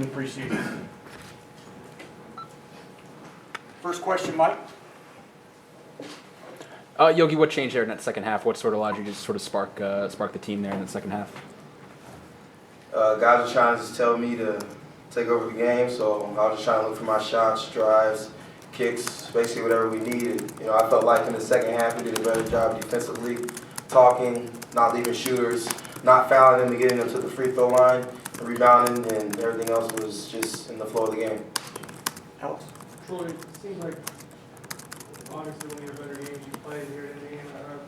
in the preseason. First question, Mike. Yogi, what changed there in that second half? What sort of allowed you to just sort of spark the team there in the second half? Guys were trying to just tell me to take over the game, so I was just trying to look for my shots, drives, kicks, basically whatever we needed. You know, I felt like in the second half we did a better job defensively, talking, not leaving shooters, not fouling them to getting them to the free throw line, rebounding, and everything else was just in the flow of the game. Alex. Troy, it seems like obviously one of your better games you played here in Indiana.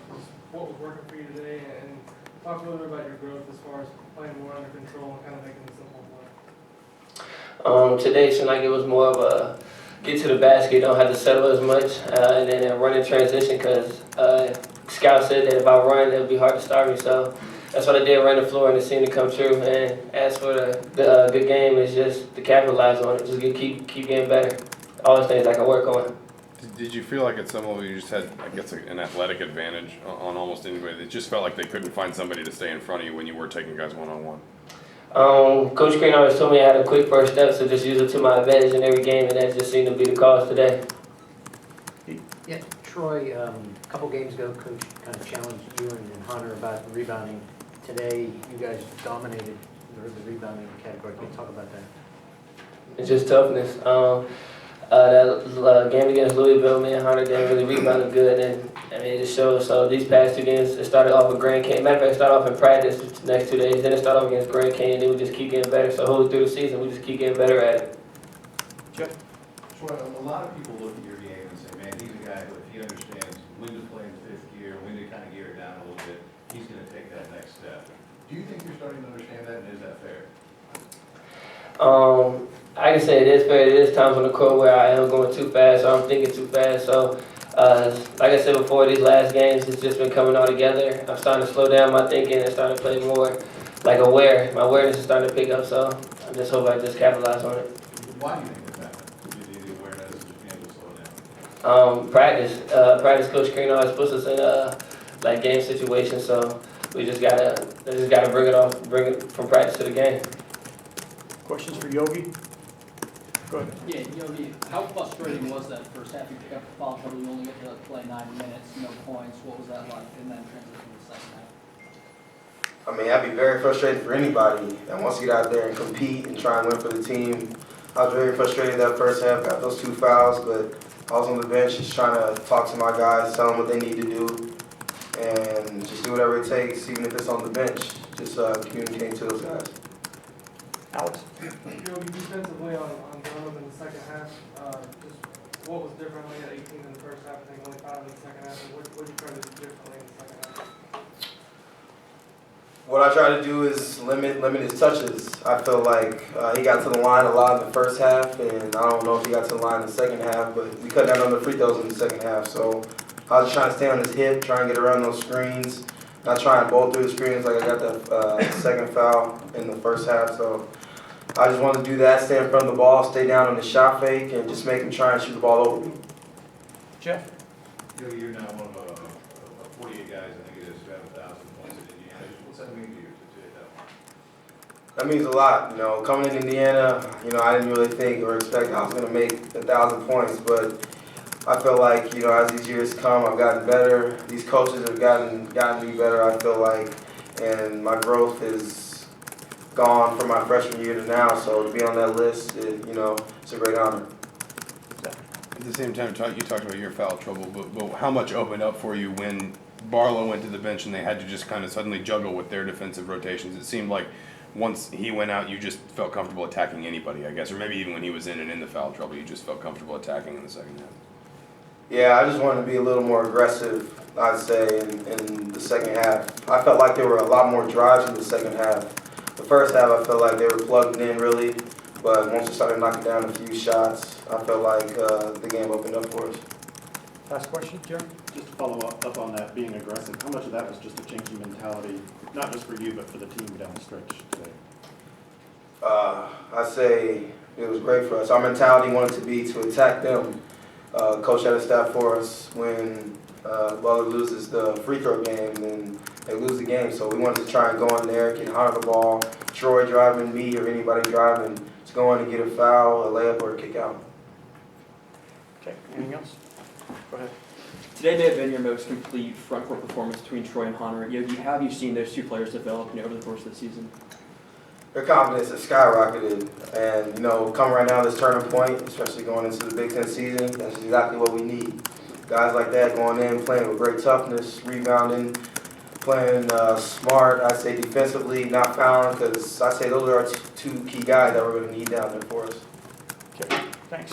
What was working for you today, and talk a little bit about your growth as far as playing more under control and kind of making the simple play. Today seemed like it was more of a get to the basket, don't have to settle as much, and then run in transition because Scout said that if I run, it would be hard to stop me. So that's what I did, run the floor, and it seemed to come true. And as for the good game, it's just to capitalize on it, just keep getting better. All the things I can work on. Did you feel like at some level you just had, I guess, an athletic advantage on almost anybody? It just felt like they couldn't find somebody to stay in front of you when you were taking guys one-on-one. Coach Green always told me I had a quick first step, so just use it to my advantage in every game, and that just seemed to be the cause today. Yeah, Troy, a couple games ago, Coach kind of challenged you and Hunter about rebounding. Today, you guys dominated the rebounding category. Can you talk about that? It's just toughness. That game against Louisville, me and Hunter didn't really rebound good, and I mean, it shows. So these past two games, it started off with Grand Canyon. Matter of fact, it started off in practice the next 2 days. Then it started off against Grand Canyon. Then we just keep getting better. So whole through the season, we just keep getting better at it. Jeff. Troy, a lot of people look at your game and say, man, he's a guy who, if he understands when to play in fifth gear, when to kind of gear it down a little bit, he's going to take that next step. Do you think you're starting to understand that, and is that fair? I can say it is fair. It is times on the court where I am going too fast, or I'm thinking too fast. So, like I said before, these last games, it's just been coming all together. I'm starting to slow down my thinking and starting to play more like aware. My awareness is starting to pick up, so I just hope I just capitalize on it. Why do you think that's happened? The awareness is just being able to slow down? Practice. Coach Green always puts us in like game situations, so we just gotta bring it from practice to the game. Questions for Yogi? Go ahead. Yeah, Yogi, how frustrating was that first half? You pick up the foul trouble, you only get to play 9 minutes, no points. What was that like? And then transition to the second half? I mean, that'd be very frustrating for anybody that wants to get out there and compete and try and win for the team. I was very frustrated that first half, got those 2 fouls, but I was on the bench just trying to talk to my guys, tell them what they need to do, and just do whatever it takes, even if it's on the bench, just communicate to those guys. Alex. Yogi, defensively on Dunham in the second half, just what was different? We had 18 in the first half, I think only 5 in the second half. What did you try to do differently in the second half? What I try to do is limit his touches. I feel like he got to the line a lot in the first half, and I don't know if he got to the line in the second half, but we cut down on the free throws in the second half. So I was just trying to stay on his hip, try and get around those screens, not try and bowl through the screens like I got that second foul in the first half. So I just wanted to do that, stay in front of the ball, stay down on the shot fake, and just make him try and shoot the ball over me. Jeff. You're now one of 48 guys, I think it is, who have 1,000 points in Indiana. What's that mean to you to hit that mark? That means a lot. You know, coming in Indiana, I didn't really think or expect I was going to make 1,000 points, but I feel like, as these years come, I've gotten better. These coaches have gotten me better, I feel like, and my growth is gone from my freshman year to now, so to be on that list, it's a great honor. At the same time, you talked about your foul trouble, but how much opened up for you when Barlow went to the bench and they had to just kind of suddenly juggle with their defensive rotations? It seemed like once he went out, you just felt comfortable attacking anybody, I guess, or maybe even when he was in the foul trouble, you just felt comfortable attacking in the second half. Yeah, I just wanted to be a little more aggressive, I'd say, in the second half. I felt like there were a lot more drives in the second half. The first half, I felt like they were plugged in, really, but once we started knocking down a few shots, I felt like the game opened up for us. Last question, Jerry. Just to follow up on that, being aggressive, how much of that was just a change in mentality, not just for you, but for the team down the stretch today? I'd say it was great for us. Our mentality wanted to be to attack them. Coach had a stat for us when Butler loses the free throw game, then they lose the game. So we wanted to try and go in there, get Hunter the ball, Troy driving me or anybody driving, to go in and get a foul, a layup, or a kick out. Okay, anything else? Go ahead. Today may have been your most complete front court performance between Troy and Hunter. Yogi, how have you seen those two players develop over the course of the season? Their confidence has skyrocketed, and coming right now this turning point, especially going into the Big Ten season, that's exactly what we need. Guys like that going in, playing with great toughness, rebounding, playing smart. I say defensively, not fouling, because I say those are our two key guys that we're going to need down there for us. Okay, thanks.